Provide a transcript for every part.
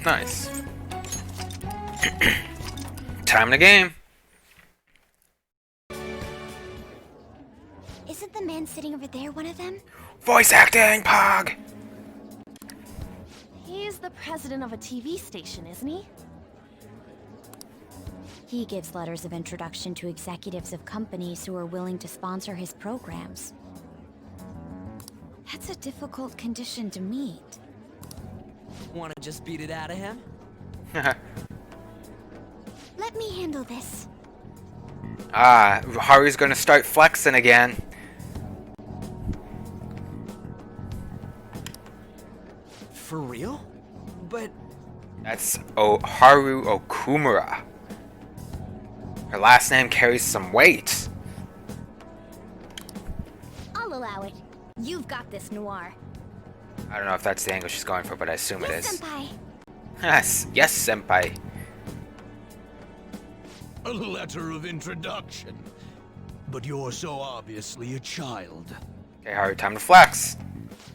Nice. Time to game. Isn't the man sitting over there one of them? Voice acting, Pog! He's the president of a TV station, isn't he? He gives letters of introduction to executives of companies who are willing to sponsor his programs. That's a difficult condition to meet. Wanna just beat it out of him? Let me handle this. Haru's gonna start flexing again. For real? But That's Haru Okumura. Her last name carries some weight. I'll allow it. You've got this, Noir. I don't know if that's the angle she's going for, but I assume it Yes, is. Senpai. Yes, senpai. A letter of introduction. But you're so obviously a child. Okay, Haru, time to flex.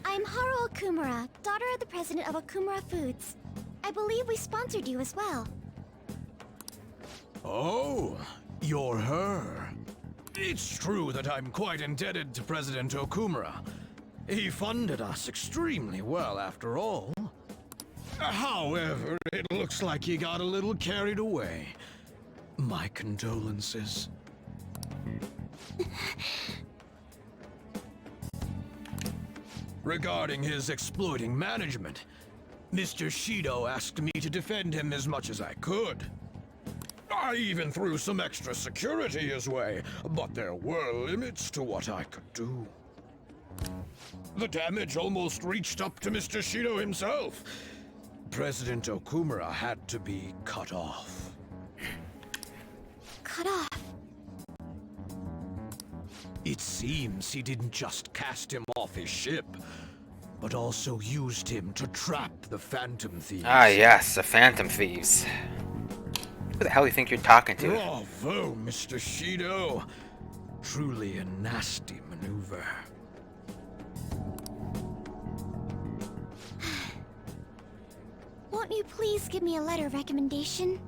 I'm Haru Okumura, daughter of the president of Okumura Foods. I believe we sponsored you as well. Oh, you're her. It's true that I'm quite indebted to President Okumura. He funded us extremely well, after all. However, it looks like he got a little carried away. My condolences. Regarding his exploiting management, Mr. Shido asked me to defend him as much as I could. I even threw some extra security his way, but there were limits to what I could do. The damage almost reached up to Mr. Shido himself. President Okumura had to be cut off. Cut off. It seems he didn't just cast him off his ship, but also used him to trap the Phantom Thieves. Ah, yes, the Phantom Thieves. Who the hell do you think you're talking to? Bravo, Mr. Shido. Truly a nasty maneuver. Won't you please give me a letter of recommendation?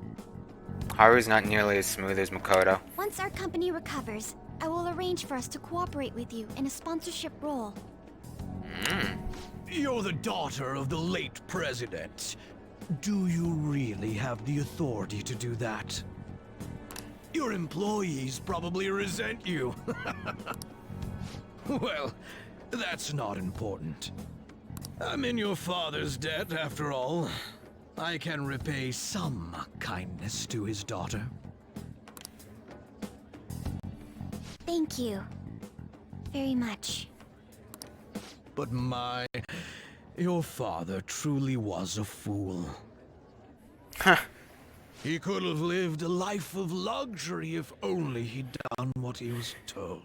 Haru's not nearly as smooth as Makoto. Once our company recovers, I will arrange for us to cooperate with you in a sponsorship role. You're the daughter of the late president. Do you really have the authority to do that? Your employees probably resent you. Well, that's not important. I'm in your father's debt, after all. I can repay some kindness to his daughter. Thank you. Very much. But your father truly was a fool. Huh. He could have lived a life of luxury if only he'd done what he was told.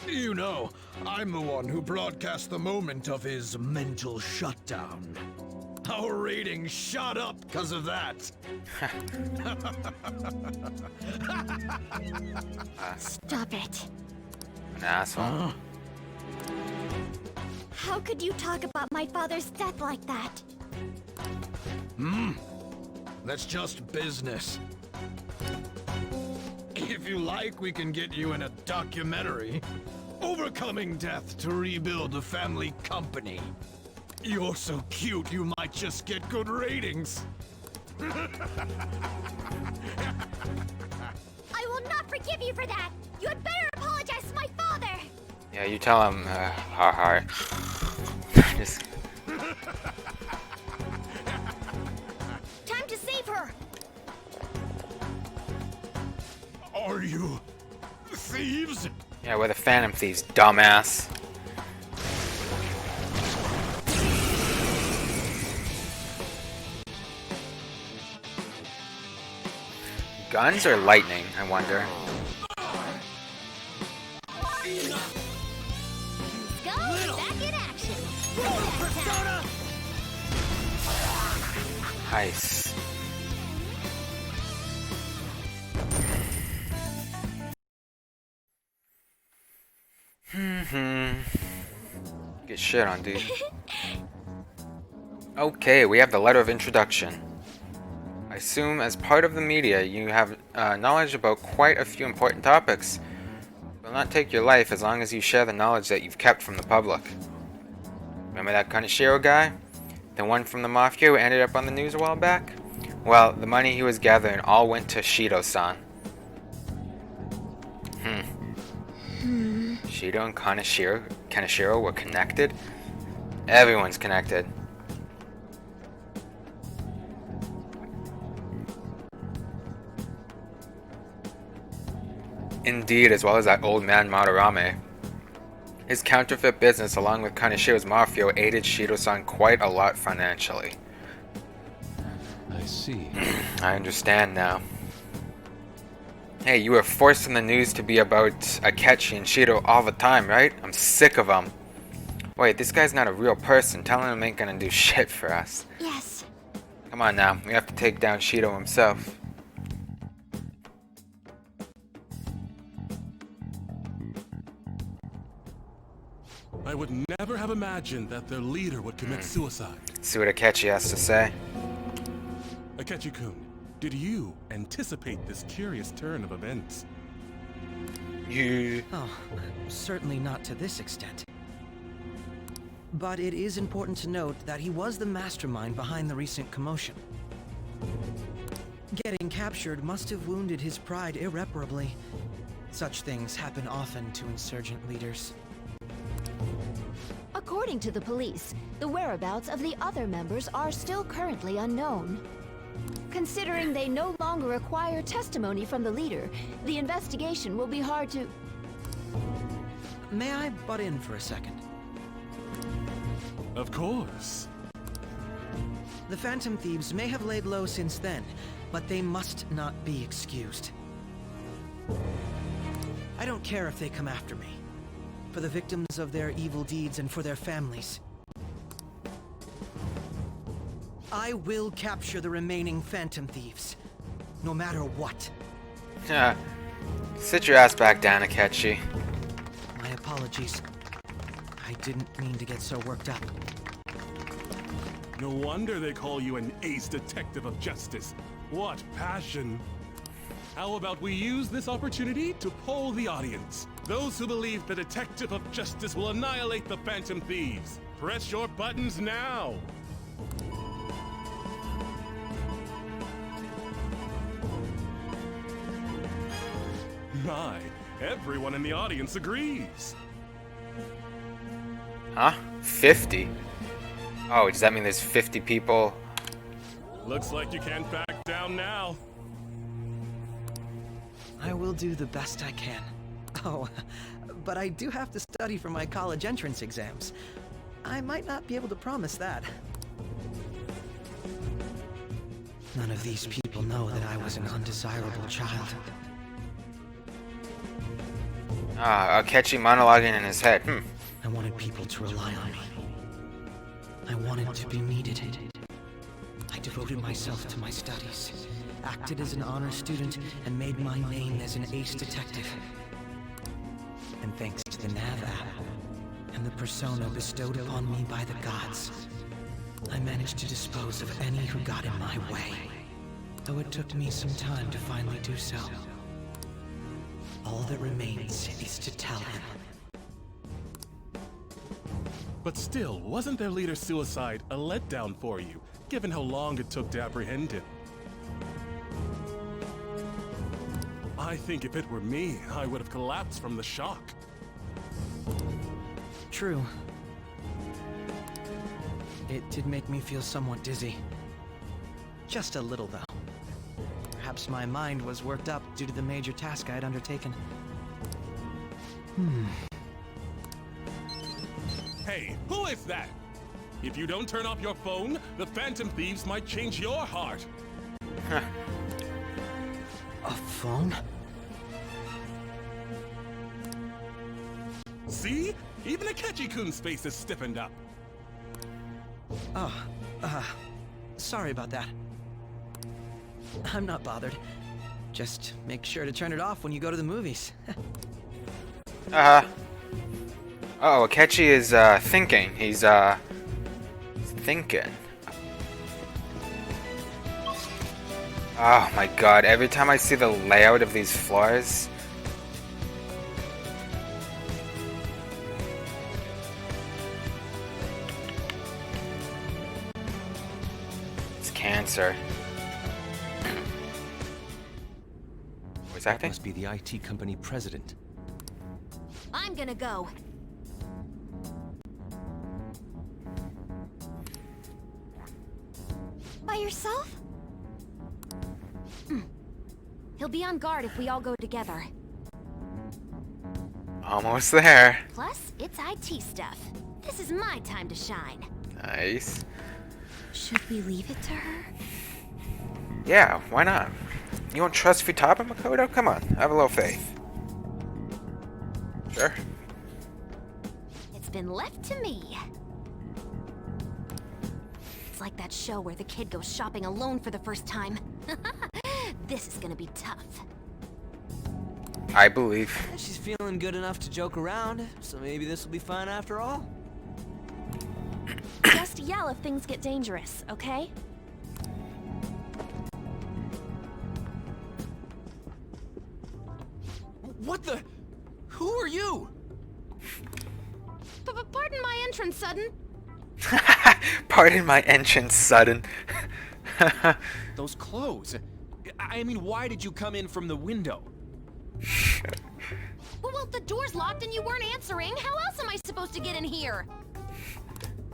You know, I'm the one who broadcast the moment of his mental shutdown. Our ratings shot up because of that. Stop it. An asshole. How could you talk about my father's death like that? That's just business. If you like, we can get you in a documentary. Overcoming death to rebuild a family company. You're so cute, you might just get good ratings. I will not forgive you for that! You had better apologize to my father! Yeah, you tell him, Haru. Just... Time to save her! Are you thieves? Yeah, we're the Phantom Thieves, dumbass. Guns or lightning, I wonder. Go back in action! Persona! Nice. Get shit on, dude. Okay, we have the letter of introduction. I assume as part of the media you have knowledge about quite a few important topics. It will not take your life as long as you share the knowledge that you've kept from the public. Remember that Kaneshiro guy? The one from the Mafia who ended up on the news a while back? Well, the money he was gathering all went to Shido-san. Shido and Kaneshiro were connected? Everyone's connected. Indeed, as well as that old man Madarame. His counterfeit business along with Kaneshiro's Mafia aided Shido-san quite a lot financially. I see. I understand now. Hey, you were forced in the news to be about Akechi and Shido all the time, right? I'm sick of them. Wait, this guy's not a real person. Telling him ain't gonna do shit for us. Yes. Come on now, we have to take down Shido himself. I would never have imagined that their leader would commit suicide. See what Akechi has to say. Akechi-kun, did you anticipate this curious turn of events? Oh, certainly not to this extent. But it is important to note that he was the mastermind behind the recent commotion. Getting captured must have wounded his pride irreparably. Such things happen often to insurgent leaders. According to the police, the whereabouts of the other members are still currently unknown. Considering they no longer require testimony from the leader, the investigation will be hard to... May I butt in for a second? Of course. The Phantom Thieves may have laid low since then, but they must not be excused. I don't care if they come after me. For the victims of their evil deeds and for their families. I will capture the remaining Phantom Thieves, no matter what. Sit your ass back down, Akechi. My apologies. I didn't mean to get so worked up. No wonder they call you an ace detective of justice. What passion! How about we use this opportunity to poll the audience? Those who believe the detective of justice will annihilate the Phantom Thieves. Press your buttons now! My, everyone in the audience agrees. Huh? 50? Oh, does that mean there's 50 people? Looks like you can't back down now. I will do the best I can. Oh, but I do have to study for my college entrance exams. I might not be able to promise that. None of these people know that I was an undesirable child. Akechi monologuing in his head. I wanted people to rely on me. I wanted to be needed. I devoted myself to my studies, acted as an honor student, and made my name as an ace detective. And thanks to the Nav app, and the persona bestowed upon me by the gods, I managed to dispose of any who got in my way. Though it took me some time to finally do so. All that remains is to tell him. But still, wasn't their leader's suicide a letdown for you, given how long it took to apprehend him? I think if it were me, I would have collapsed from the shock. True. It did make me feel somewhat dizzy. Just a little, though. Perhaps my mind was worked up due to the major task I had undertaken. Hey, who is that? If you don't turn off your phone, the Phantom Thieves might change your heart. A phone? See? Even Akechi-kun's face is stiffened up. Oh, sorry about that. I'm not bothered. Just make sure to turn it off when you go to the movies. Oh, Akechi is, thinking. He's thinking. Oh my god, every time I see the layout of these floors... It's cancer. Voice That acting? must be the IT company president. I'm gonna go. By yourself? He'll be on guard if we all go together. Almost there. Plus, it's IT stuff. This is my time to shine. Nice. Should we leave it to her? Yeah, why not? You don't trust Futaba, Makoto? Come on, have a little faith. Sure. It's been left to me. It's like that show where the kid goes shopping alone for the first time. This is gonna be tough. I believe. She's feeling good enough to joke around, so maybe this will be fun after all. Just yell if things get dangerous, okay? What the? Who are you? Pardon my entrance, sudden. Pardon my entrance, sudden. Those clothes. I mean, why did you come in from the window? Well, the door's locked and you weren't answering. How else am I supposed to get in here?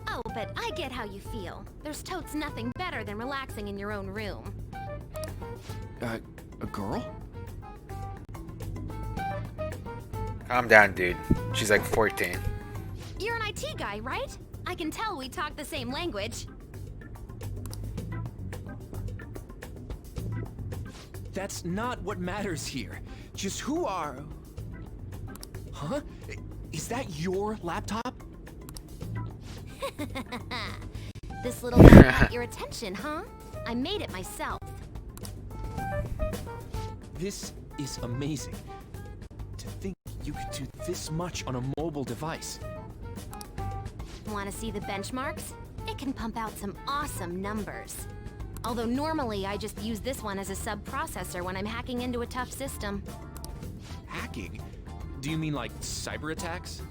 Oh, but I get how you feel. There's totes nothing better than relaxing in your own room. A girl? Calm down, dude. She's like 14. You're an IT guy, right? I can tell we talk the same language. That's not what matters here. Just who are... Huh? Is that your laptop? This little guy got your attention, huh? I made it myself. This is amazing. To think you could do this much on a mobile device. Want to see the benchmarks? It can pump out some awesome numbers. Although normally I just use this one as a sub-processor when I'm hacking into a tough system. Hacking? Do you mean like cyber attacks?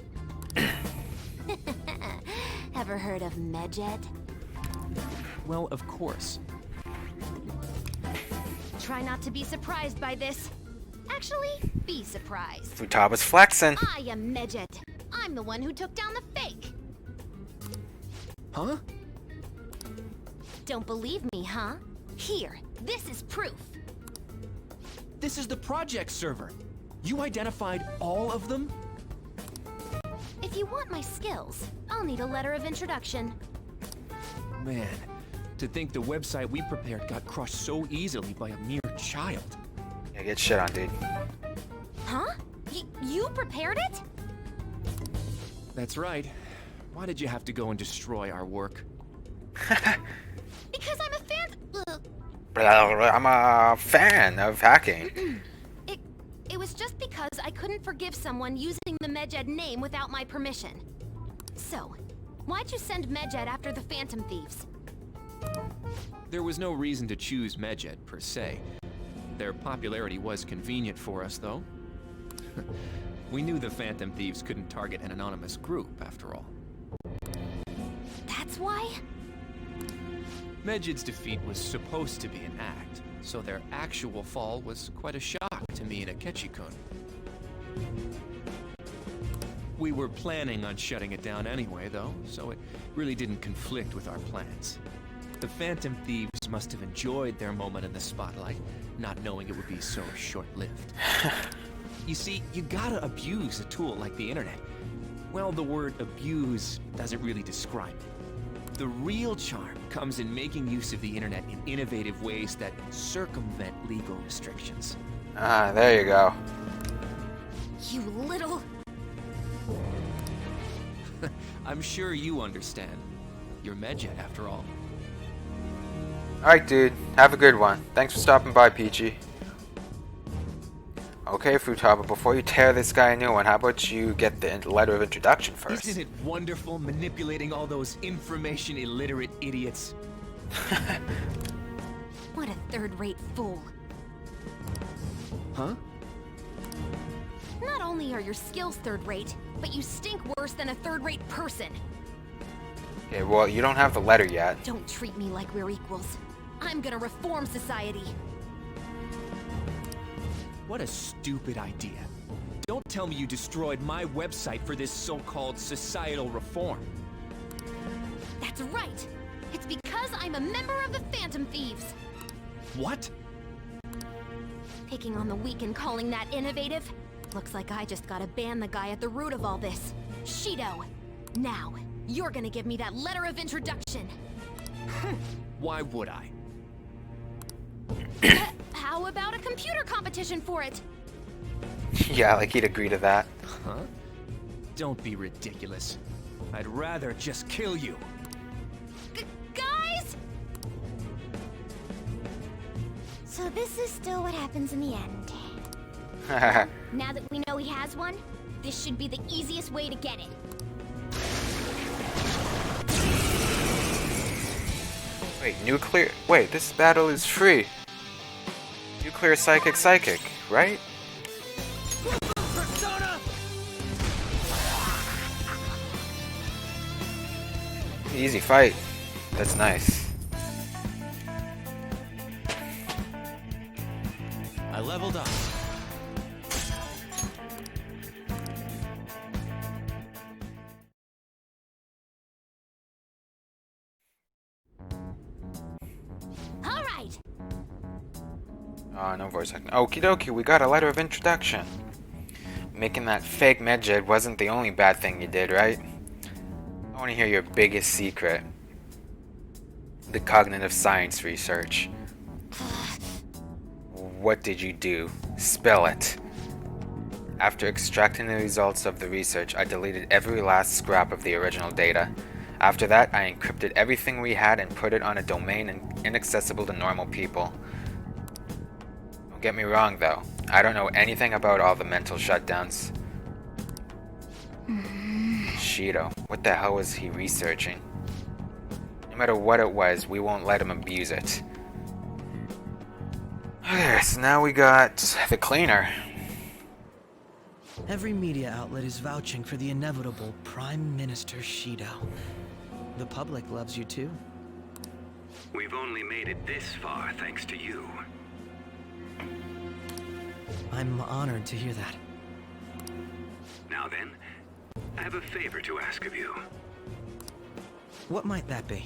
Ever heard of Medjet? Well, of course. Try not to be surprised by this. Actually, be surprised. Futaba's flexing. I am Medjet. I'm the one who took down the fake. Huh? Don't believe me, huh? Here, this is proof. This is the project server. You identified all of them? If you want my skills, I'll need a letter of introduction. Man, to think the website we prepared got crushed so easily by a mere child. Yeah, get shit on, dude. Huh? You prepared it? That's right. Why did you have to go and destroy our work? Because I'm a fan. I'm a fan of hacking. It was just because I couldn't forgive someone using the Medjet name without my permission. So, why'd you send Medjet after the Phantom Thieves? There was no reason to choose Medjet, per se. Their popularity was convenient for us, though. We knew the Phantom Thieves couldn't target an anonymous group, after all. That's why? Medjed's defeat was supposed to be an act, so their actual fall was quite a shock to me and Akechi-kun. We were planning on shutting it down anyway, though, so it really didn't conflict with our plans. The Phantom Thieves must have enjoyed their moment in the spotlight, not knowing it would be so short-lived. You see, you gotta abuse a tool like the internet. Well, the word abuse doesn't really describe it. The real charm comes in making use of the internet in innovative ways that circumvent legal restrictions. Ah, there you go. You little... I'm sure you understand. You're Medjet, after all. Alright, dude. Have a good one. Thanks for stopping by, Peachy. Okay, Futaba, before you tear this guy a new one, how about you get the letter of introduction first? Isn't it wonderful manipulating all those information illiterate idiots? What a third-rate fool. Huh? Not only are your skills third-rate, but you stink worse than a third-rate person. Okay, well, you don't have the letter yet. Don't treat me like we're equals. I'm gonna reform society. What a stupid idea. Don't tell me you destroyed my website for this so-called societal reform. That's right! It's because I'm a member of the Phantom Thieves! What? Picking on the weak and calling that innovative? Looks like I just gotta ban the guy at the root of all this. Shido! Now, you're gonna give me that letter of introduction! Why would I? How about a computer competition for it? Yeah, like he'd agree to that. Huh? Don't be ridiculous. I'd rather just kill you. Guys? So this is still what happens in the end. Now that we know he has one, this should be the easiest way to get it. Wait, nuclear... Wait, this battle is free. Nuclear psychic, right? Persona! Easy fight. That's nice. I leveled up. Alright! Oh, no voice acting. Okie dokie, we got a letter of introduction. Making that fake medjed wasn't the only bad thing you did, right? I want to hear your biggest secret. The cognitive science research. What did you do? Spill it. After extracting the results of the research, I deleted every last scrap of the original data. After that, I encrypted everything we had and put it on a domain inaccessible to normal people. Don't get me wrong, though. I don't know anything about all the mental shutdowns. Shido, what the hell was he researching? No matter what it was, we won't let him abuse it. Okay, so now we got the cleaner. Every media outlet is vouching for the inevitable Prime Minister Shido. The public loves you too. We've only made it this far thanks to you. I'm honored to hear that. Now then, I have a favor to ask of you. What might that be?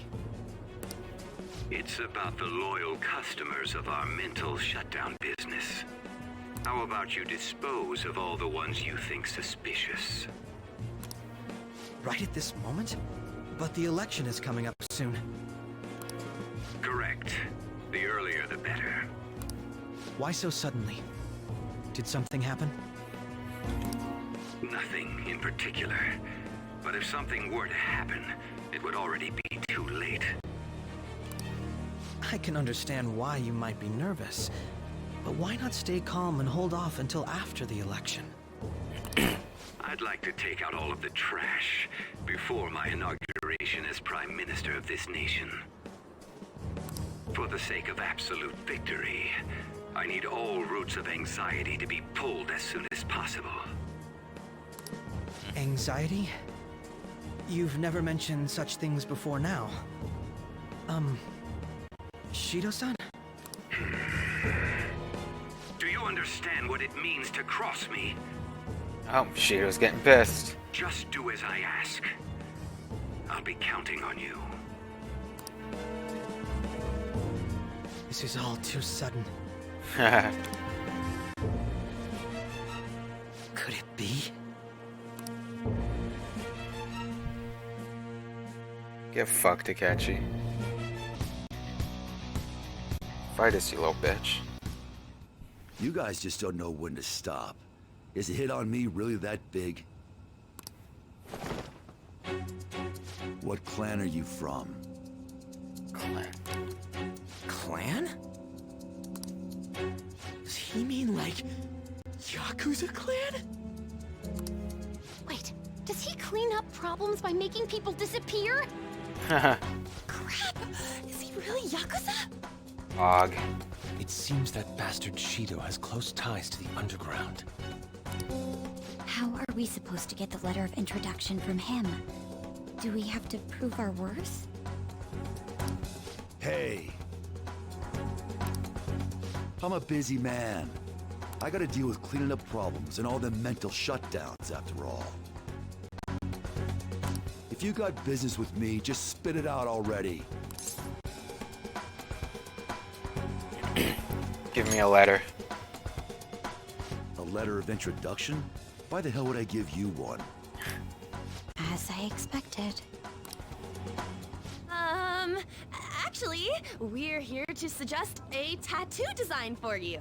It's about the loyal customers of our mental shutdown business. How about you dispose of all the ones you think suspicious? Right at this moment? But the election is coming up soon. Correct. The earlier the better. Why so suddenly? Did something happen? Nothing in particular. But if something were to happen, it would already be too late. I can understand why you might be nervous, but why not stay calm and hold off until after the election? I'd like to take out all of the trash before my inauguration as Prime Minister of this nation. For the sake of absolute victory, I need all roots of anxiety to be pulled as soon as possible. Anxiety? You've never mentioned such things before now. Shido-san? Do you understand what it means to cross me? Oh, Shido's getting pissed. Just do as I ask. I'll be counting on you. This is all too sudden. Could it be? Get fucked, Takechi. Fight us, you little bitch. You guys just don't know when to stop. Is a hit on me really that big? What clan are you from? Clan. Clan? Does he mean like Yakuza clan? Wait, does he clean up problems by making people disappear? Crap! Is he really Yakuza? Og. It seems that bastard Shido has close ties to the underground. How are we supposed to get the letter of introduction from him? Do we have to prove our worth? Hey. I'm a busy man. I gotta deal with cleaning up problems and all the mental shutdowns after all. If you got business with me, just spit it out already. Give me a letter. A letter of introduction? Why the hell would I give you one? As I expected. Actually, we're here to suggest a tattoo design for you.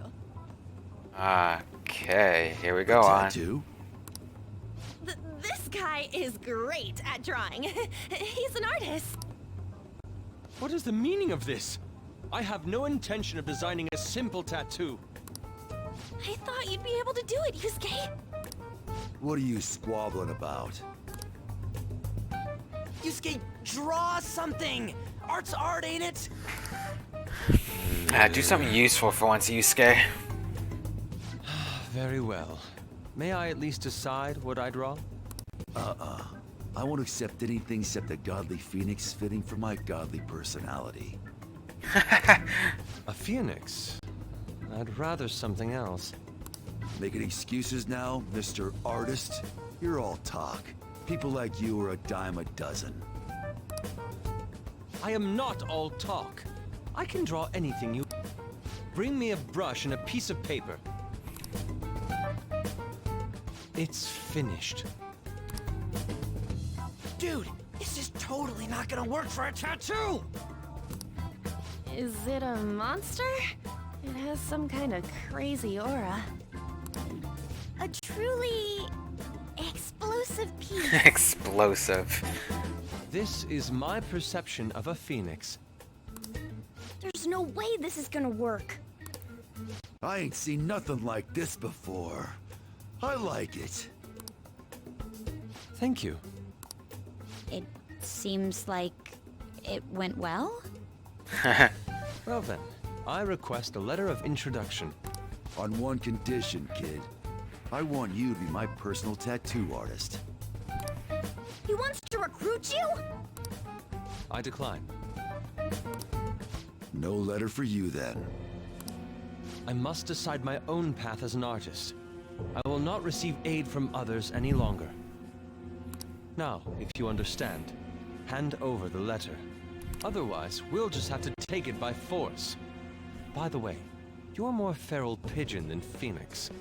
Okay, here we go on. Tattoo? This guy is great at drawing. He's an artist. What is the meaning of this? I have no intention of designing a simple tattoo. I thought you'd be able to do it, Yusuke. What are you squabbling about? Yusuke, draw something! Art's art, ain't it? Do something useful for once, Yusuke. Very well. May I at least decide what I draw? I won't accept anything except a godly phoenix fitting for my godly personality. A phoenix? I'd rather something else. Making excuses now, Mr. Artist? You're all talk. People like you are a dime a dozen. I am not all talk. I can draw anything you... Bring me a brush and a piece of paper. It's finished. Dude, this is totally not gonna work for a tattoo! Is it a monster? It has some kind of crazy aura. A truly explosive piece. Explosive. This is my perception of a phoenix. There's no way this is gonna work. I ain't seen nothing like this before. I like it. Thank you. It seems like it went well? Well then, I request a letter of introduction. On one condition, kid. I want you to be my personal tattoo artist. He wants to recruit you? I decline. No letter for you then. I must decide my own path as an artist. I will not receive aid from others any longer. Now, if you understand, hand over the letter. Otherwise, we'll just have to take it by force. By the way, you're more feral pigeon than phoenix.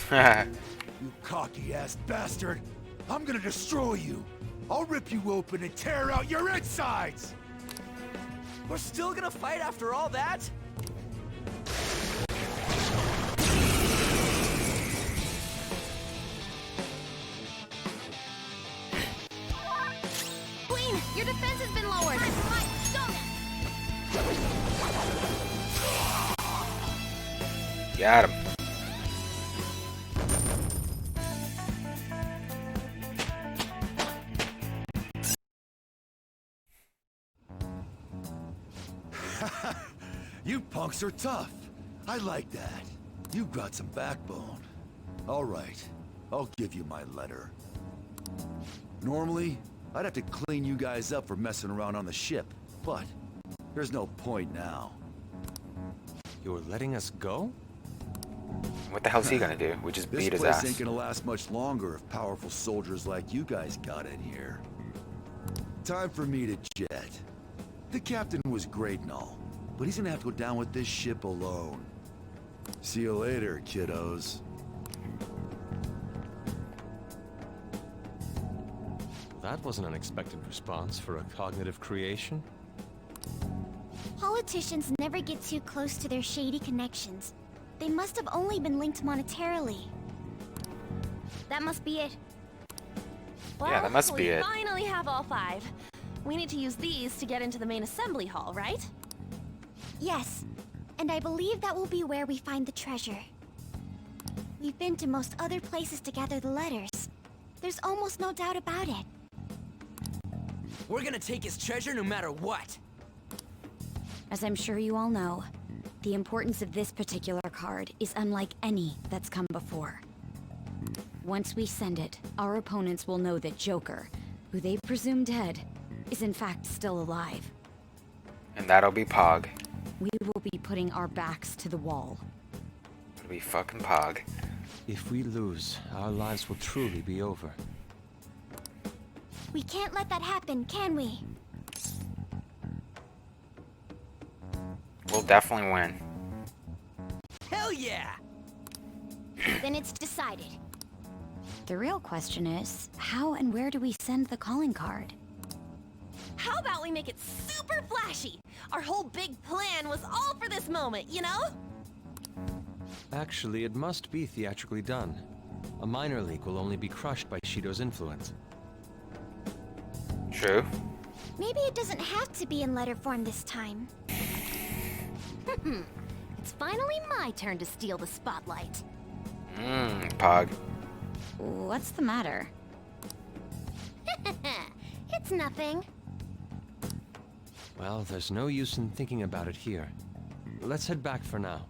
You cocky-ass bastard! I'm gonna destroy you! I'll rip you open and tear out your insides! We're still gonna fight after all that? Queen, your defense has been lowered. Got him. You punks are tough. I like that. You've got some backbone. All right, I'll give you my letter. Normally, I'd have to clean you guys up for messing around on the ship, but there's no point now. You're letting us go? What the hell's he gonna do? We just beat his This place ass. ain't gonna last much longer if powerful soldiers like you guys got in here. Time for me to jet. The captain was great and all, but he's gonna have to go down with this ship alone. See you later, kiddos. That was an unexpected response for a cognitive creation. Politicians never get too close to their shady connections. They must have only been linked monetarily. That must be it. Well, Yeah, that must be we it. finally have all 5. We need to use these to get into the main assembly hall, right? Yes, and I believe that will be where we find the treasure. We've been to most other places to gather the letters. There's almost no doubt about it. We're gonna take his treasure no matter what. As I'm sure you all know, The importance of this particular card is unlike any that's come before. Once we send it, our opponents will know that Joker, who they presume dead, is in fact still alive. And that'll be Pog. We will be putting our backs to the wall. It'll be fucking Pog. If we lose, our lives will truly be over. We can't let that happen, can we? We'll definitely win. Hell yeah! Then it's decided. The real question is, how and where do we send the calling card? How about we make it super flashy? Our whole big plan was all for this moment, you know? Actually, it must be theatrically done. A minor leak will only be crushed by Shido's influence. True. Maybe it doesn't have to be in letter form this time. It's finally my turn to steal the spotlight. Pog. What's the matter? It's nothing. Well, there's no use in thinking about it here. Let's head back for now.